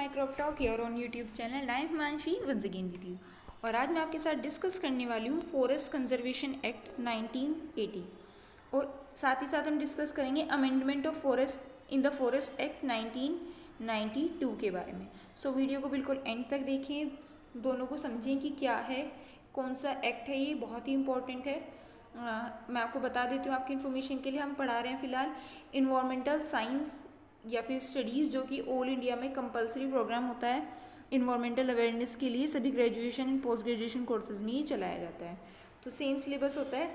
My crop talk here on YouTube channel. I am Himanshi once again with you. और आज मैं आपके साथ डिस्कस करने वाली हूँ फॉरेस्ट कंजर्वेशन एक्ट 1980 और साथ ही साथ हम डिस्कस करेंगे amendment of forest in the forest act 1992 के बारे में। सो वीडियो को बिल्कुल एंड तक देखें, दोनों को समझें कि क्या है, कौन सा एक्ट है, ये बहुत ही इंपॉर्टेंट है। मैं आपको बता देती हूँ आपकी इन्फॉर्मेशन के लिए, हम पढ़ा रहे हैं फ़िलहाल इन्वायरमेंटल साइंस या फिर स्टडीज़, जो कि ऑल इंडिया में कंपलसरी प्रोग्राम होता है इन्वायरमेंटल अवेयरनेस के लिए। सभी graduation and post graduation courses में ये चलाया जाता है। तो सेम सिलेबस होता है,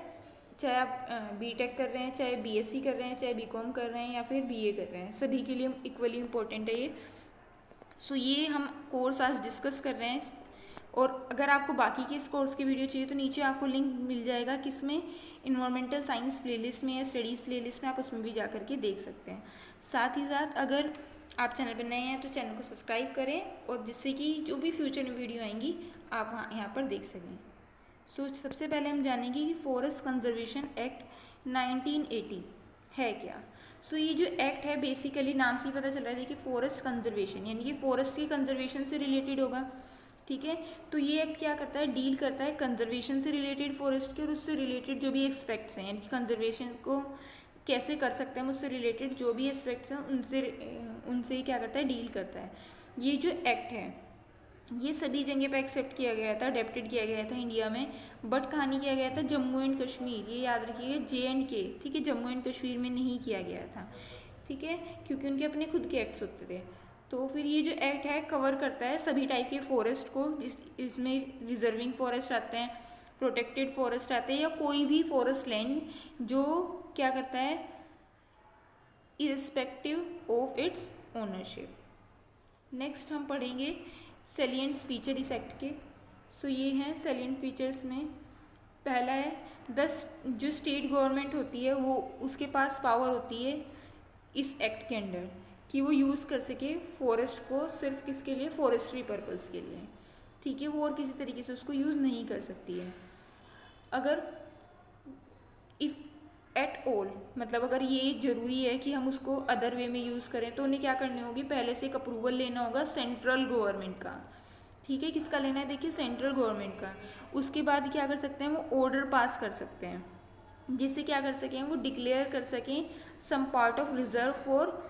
चाहे आप बीटेक कर रहे हैं, चाहे बीएससी कर रहे हैं, चाहे बीकॉम कर रहे हैं या फिर बीए कर रहे हैं, सभी के लिए इक्वली इम्पोर्टेंट है ये। सो ये हम कोर्स आज डिस्कस कर रहे हैं। और अगर आपको बाकी के इस कोर्स की वीडियो चाहिए तो नीचे आपको लिंक मिल जाएगा, किसमें, इन्वायरमेंटल साइंस प्लेलिस्ट में या स्टडीज़ प्लेलिस्ट में, आप उसमें भी जा करके देख सकते हैं। साथ ही साथ अगर आप चैनल पर नए हैं तो चैनल को सब्सक्राइब करें, और जिससे कि जो भी फ्यूचर में वीडियो आएंगी आप यहाँ पर देख सकें। सो सबसे पहले हम जानेंगे कि फॉरेस्ट कंजर्वेशन एक्ट 1980 है क्या। सो ये जो एक्ट है बेसिकली नाम से ही पता चल रहा है, देखिए फॉरेस्ट कंजर्वेशन यानी कि फॉरेस्ट के कंजर्वेशन से रिलेटेड होगा, ठीक है। तो ये एक्ट क्या करता है, डील करता है कंजर्वेशन से रिलेटेड फॉरेस्ट के, और उससे रिलेटेड जो भी एस्पेक्ट्स हैं, यानी कि कंजर्वेशन को कैसे कर सकते हैं, उससे रिलेटेड जो भी एस्पेक्ट्स हैं उनसे क्या करता है, डील करता है। ये जो एक्ट है ये सभी जगह पे एक्सेप्ट किया गया था, अडेप्टेड किया गया था इंडिया में, बट कहाँ नहीं किया गया था, जम्मू एंड कश्मीर, ये याद रखिएगा, JNK, ठीक है, जम्मू एंड कश्मीर में नहीं किया गया था, ठीक है, क्योंकि उनके अपने खुद के एक्ट्स होते थे। तो फिर ये जो एक्ट है कवर करता है सभी टाइप के फॉरेस्ट को, इसमें रिजर्विंग फॉरेस्ट आते हैं, प्रोटेक्टेड फॉरेस्ट आते हैं, या कोई भी फॉरेस्ट लैंड जो क्या करता है, irrespective of its ownership. Next हम पढ़ेंगे सैलिएंट फीचर इस एक्ट के। सो ये हैं सैलिएंट फीचर्स में, पहला है जो स्टेट गवर्नमेंट होती है वो, उसके पास पावर होती है इस एक्ट के अंडर कि वो यूज़ कर सके फॉरेस्ट को सिर्फ किसके लिए, फॉरेस्ट्री पर्पस के लिए, ठीक है, वो और किसी तरीके से उसको यूज़ नहीं कर सकती है। अगर इफ़ एट ऑल, मतलब अगर ये ज़रूरी है कि हम उसको अदर वे में यूज़ करें, तो उन्हें क्या करनी होगी, पहले से एक अप्रूवल लेना होगा सेंट्रल गवर्नमेंट का, ठीक है। किसका लेना है, देखिए सेंट्रल गवर्नमेंट का। उसके बाद क्या कर सकते हैं, वो ऑर्डर पास कर सकते हैं, जिससे क्या कर सकें, वो डिक्लेयर कर सकें some part of reserve for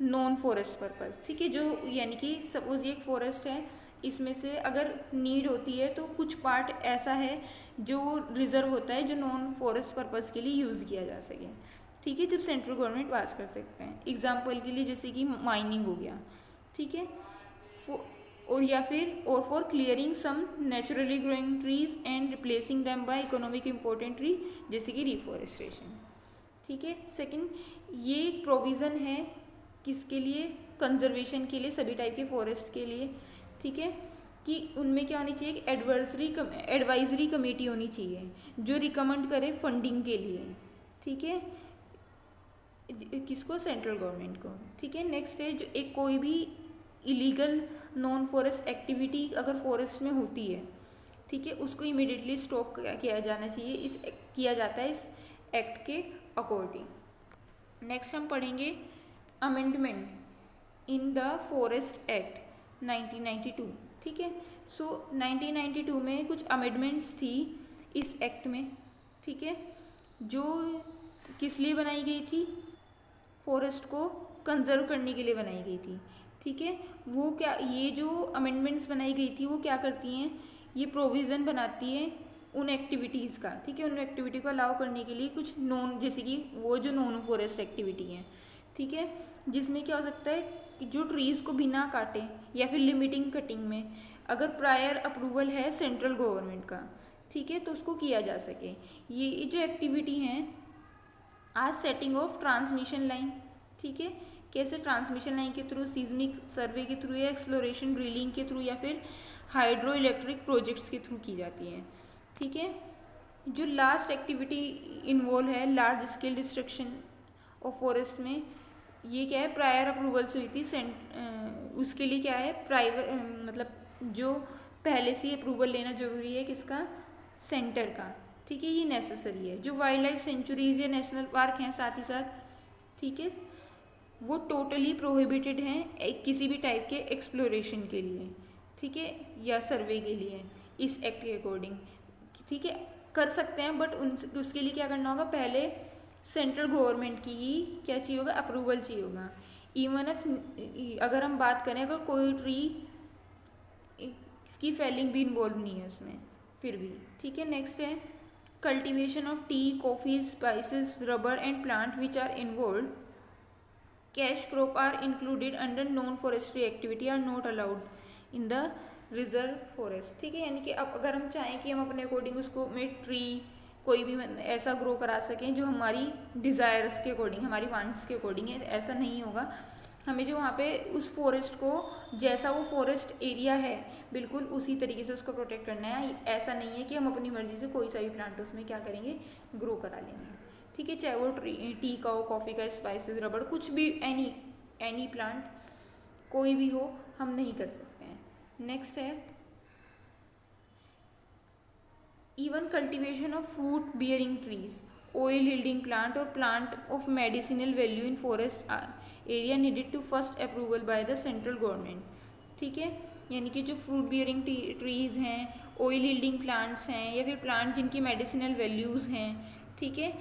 non forest purpose, ठीक है। जो यानी कि सपोज ये एक फॉरेस्ट है, इसमें से अगर नीड होती है तो कुछ पार्ट ऐसा है जो रिजर्व होता है जो नॉन फॉरेस्ट पर्पस के लिए यूज़ किया जा सके, ठीक है, जब सेंट्रल गवर्नमेंट पास कर सकते हैं। एग्जाम्पल के लिए जैसे कि माइनिंग हो गया, ठीक है, और या फिर और for clearing some naturally growing trees and replacing them by economic important tree, जैसे कि रिफॉरेस्टेशन, ठीक है। सेकंड, ये एक प्रोविज़न है किसके लिए, कंजर्वेशन के लिए, सभी टाइप के फॉरेस्ट के लिए, ठीक है, कि उनमें क्या होनी चाहिए, एडवाइजरी कमेटी होनी चाहिए जो रिकमेंड करे फंडिंग के लिए, ठीक है, किसको, सेंट्रल गवर्नमेंट को, ठीक है। नेक्स्ट है जो एक कोई भी इलीगल नॉन फॉरेस्ट एक्टिविटी अगर फॉरेस्ट में होती है, ठीक है, उसको इमीडिएटली स्टॉप किया जाना चाहिए, किया जाता है इस एक्ट के अकॉर्डिंग। नेक्स्ट हम पढ़ेंगे amendment in the forest act 1992, ठीक है। सो 1992 में कुछ अमेंडमेंट्स थी इस एक्ट में, ठीक है, जो किस लिए बनाई गई थी, फॉरेस्ट को कंजर्व करने के लिए बनाई गई थी, ठीक है। वो क्या, ये जो अमेंडमेंट्स बनाई गई थी वो क्या करती हैं, ये प्रोविज़न बनाती है उन एक्टिविटीज़ का, ठीक है, उन एक्टिविटी को अलाउ करने के लिए कुछ नॉन, जैसे कि वो जो नॉन फॉरेस्ट एक्टिविटी हैं, ठीक है, जिसमें क्या हो सकता है कि जो ट्रीज़ को बिना काटे या फिर लिमिटिंग कटिंग में अगर प्रायर अप्रूवल है सेंट्रल गवर्नमेंट का, ठीक है, तो उसको किया जा सके। ये जो एक्टिविटी हैं, आज सेटिंग ऑफ ट्रांसमिशन लाइन, ठीक है, कैसे, ट्रांसमिशन लाइन के थ्रू, सीजमिक सर्वे के थ्रू, या एक्सप्लोरेशन ड्रिलिंग के थ्रू, या फिर हाइड्रो इलेक्ट्रिक प्रोजेक्ट्स के थ्रू की जाती हैं, ठीक है। जो लास्ट एक्टिविटी इन्वॉल्व है large scale destruction of forest में, ये क्या है, प्रायर अप्रूवल से हुई थी, उसके लिए क्या है, प्राइवेट, मतलब जो पहले से ही अप्रूवल लेना जरूरी है, किसका, सेंटर का, ठीक है, ये नेसेसरी है। जो वाइल्ड लाइफ सेंचुरीज या नेशनल पार्क हैं साथ ही साथ, ठीक है, वो टोटली प्रोहिबिटेड हैं किसी भी टाइप के एक्सप्लोरेशन के लिए, ठीक है, या सर्वे के लिए इस एक्ट के अकॉर्डिंग, ठीक है। कर सकते हैं बट उसके लिए क्या करना होगा, पहले सेंट्रल गवर्नमेंट की ही क्या चाहिए होगा, अप्रूवल चाहिए होगा। इवन अगर हम बात करें, अगर कोई ट्री की फेलिंग भी इन्वॉल्व नहीं है उसमें फिर भी, ठीक है। नेक्स्ट है cultivation of tea, coffee, spices, rubber and plant which are involve cash crop are included under non forestry activity are not allowed in the reserve forest, ठीक है। यानी कि अब अगर हम चाहें कि हम अपने अकॉर्डिंग उसको में ट्री कोई भी ऐसा ग्रो करा सकें जो हमारी डिज़ायर्स के अकॉर्डिंग, हमारी वांट्स के अकॉर्डिंग है, ऐसा नहीं होगा। हमें जो वहाँ पे उस फॉरेस्ट को, जैसा वो फॉरेस्ट एरिया है बिल्कुल उसी तरीके से उसको प्रोटेक्ट करना है। ऐसा नहीं है कि हम अपनी मर्जी से कोई सा भी प्लांट उसमें क्या करेंगे, ग्रो करा लेंगे, ठीक है। चाहे वो टी का हो, कॉफ़ी का, स्पाइसेस, रबड़, कुछ भी, एनी प्लांट कोई भी हो, हम नहीं कर सकते हैं। नेक्स्ट है even cultivation of fruit bearing trees, oil yielding plant or plant of medicinal value in forest area needed to first approval by the central government, ठीक है। यानी कि जो फ्रूट बियरिंग ट्रीज हैं, ऑयल यील्डिंग प्लांट्स हैं, या फिर plant जिनकी मेडिसिनल वैल्यूज़ हैं, ठीक है,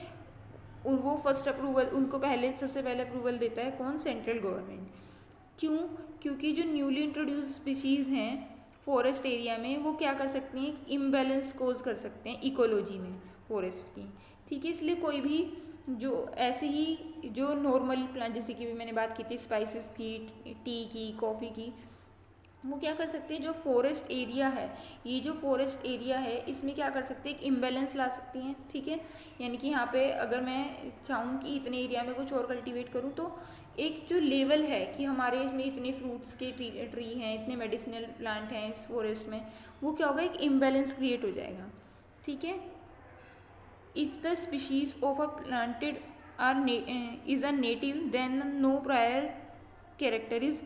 वो फर्स्ट अप्रूवल, उनको पहले सबसे पहले अप्रूवल देता है कौन, सेंट्रल गवर्नमेंट। क्यों, क्योंकि जो न्यूली इंट्रोड्यूस स्पीशीज़ हैं फॉरेस्ट एरिया में, वो क्या कर सकते हैं, इम्बैलेंस कोज कर सकते हैं इकोलॉजी में फॉरेस्ट की, ठीक है। इसलिए कोई भी जो ऐसे ही जो नॉर्मल प्लांट, जैसे कि भी मैंने बात की थी स्पाइसेस की, टी की, कॉफ़ी की, वो क्या कर सकते हैं, जो फॉरेस्ट एरिया है, ये जो फॉरेस्ट एरिया है इसमें क्या कर सकते हैं, एक इम्बैलेंस ला सकती हैं, ठीक है। यानी कि यहाँ पे अगर मैं चाहूँ कि इतने एरिया में कुछ और कल्टीवेट करूँ, तो एक जो लेवल है कि हमारे इसमें इतने फ्रूट्स के ट्री हैं, इतने मेडिसिनल प्लांट हैं इस फॉरेस्ट में, वो क्या होगा, एक इम्बैलेंस क्रिएट हो जाएगा, ठीक है। If the species of a planted are is a native then no prior character is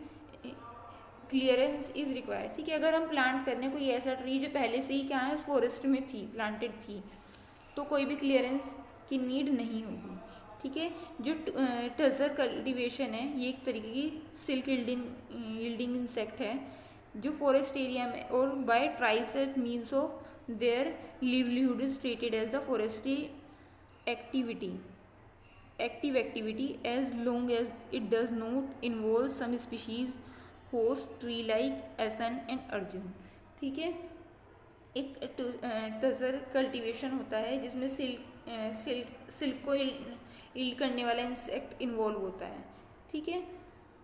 clearance is required, ठीक है। अगर हम प्लांट करने कोई ऐसा ट्री जो पहले से ही क्या है उस फॉरेस्ट में थी, प्लांटेड थी, तो कोई भी क्लियरेंस की नीड नहीं होगी, ठीक है। जो टजर कल्टीवेशन है, ये एक तरीके की सिल्क यील्डिंग इंसेक्ट है जो फॉरेस्ट एरिया में और by tribes as means of their livelihood is treated as the forestry active activity as long as it does not involve some species host tree like asan and arjun, ठीक है। एक टजर cultivation होता है जिसमें सिल्क को yield करने वाला इंसेक्ट इन्वॉल्व होता है, ठीक है।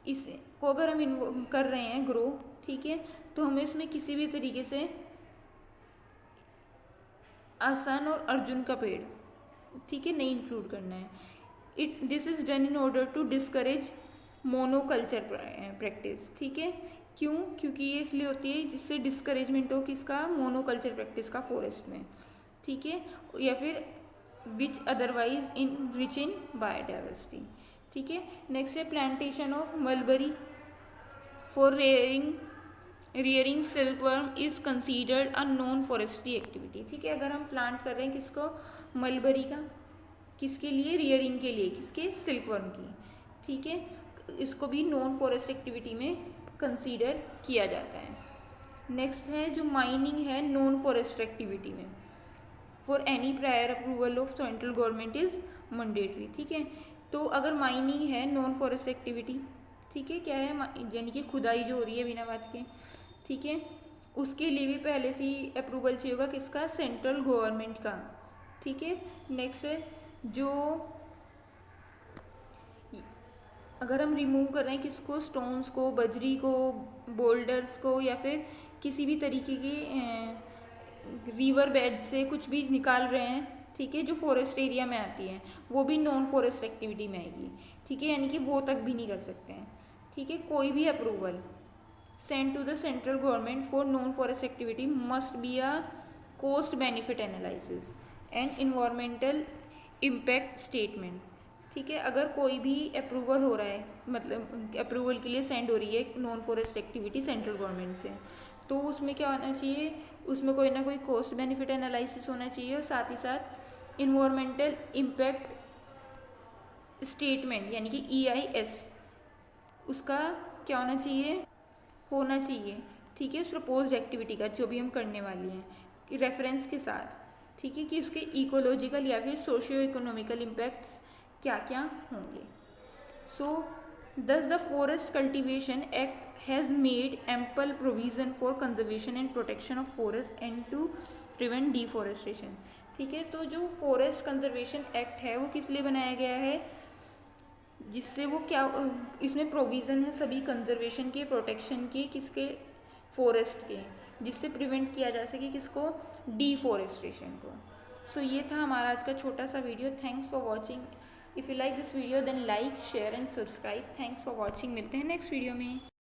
इसको अगर हम कर रहे हैं ग्रो, ठीक है, तो हमें इसमें किसी भी तरीके से आसन और अर्जुन का पेड़, ठीक है, नहीं इंक्लूड करना है। This is done in order to discourage monoculture practice, ठीक है। क्यों, क्योंकि ये इसलिए होती है जिससे डिस्करेजमेंट हो किसका, मोनोकल्चर प्रैक्टिस का फॉरेस्ट में, ठीक है, या फिर विच otherwise in rich in biodiversity, ठीक है। नेक्स्ट है plantation of mulberry for rearing silkworm is considered a non forestry activity, ठीक है। अगर हम प्लांट कर रहे हैं किसको, मलबरी का, किसके लिए, रियरिंग के लिए, किसके, सिल्कवर्म की, ठीक है। इसको भी नॉन फॉरेस्ट एक्टिविटी में कंसीडर किया जाता है। नेक्स्ट है जो माइनिंग है नॉन फॉरेस्ट एक्टिविटी में, for any prior approval of central government is mandatory, ठीक है। तो अगर माइनिंग है नॉन फॉरेस्ट एक्टिविटी, ठीक है, क्या है, यानी कि खुदाई जो हो रही है बिना बात के, ठीक है, उसके लिए भी पहले से ही अप्रूवल चाहिए होगा किसका, सेंट्रल गवर्नमेंट का, ठीक है। नेक्स्ट है जो अगर हम रिमूव कर रहे हैं किसको, स्टोन्स को, बजरी को, बोल्डर्स को, या फिर किसी भी तरीके की रिवर बेड से कुछ भी निकाल रहे हैं, ठीक है, जो फॉरेस्ट एरिया में आती है, वो भी नॉन फॉरेस्ट एक्टिविटी में आएगी, ठीक है। यानी कि वो तक भी नहीं कर सकते हैं, ठीक है। कोई भी approval send to the central government for non forest activity must be a cost benefit analysis and environmental impact statement, ठीक है। अगर कोई भी अप्रूवल हो रहा है, मतलब अप्रूवल के लिए सेंड हो रही है non forest activity central government से, तो उसमें क्या होना चाहिए, उसमें कोई ना कोई कॉस्ट बेनिफिट एनालिसिस होना चाहिए, और साथ ही साथ इन्वायरमेंटल इम्पैक्ट स्टेटमेंट यानी कि EIS उसका क्या होना चाहिए, ठीक है, उस प्रपोज्ड एक्टिविटी का जो भी हम करने वाली हैं, रेफरेंस के साथ, ठीक है, कि उसके इकोलॉजिकल या फिर सोशियो इकोनॉमिकल इम्पैक्ट्स क्या क्या होंगे। सो thus the Forest Cultivation Act has made ample provision for conservation and protection of forest and to prevent deforestation। ठीक है, तो जो फॉरेस्ट कंजर्वेशन एक्ट है वो किस लिए बनाया गया है, जिससे वो क्या, इसमें प्रोविज़न है सभी कंजर्वेशन के, प्रोटेक्शन के, किसके, फॉरेस्ट के, जिससे प्रिवेंट किया जा सके किसको, डिफॉरेस्टेशन को। सो ये था हमारा आज का छोटा सा video. Thanks for watching. If you like this video then like share and subscribe. Thanks for watching. मिलते हैं नेक्स्ट वीडियो में।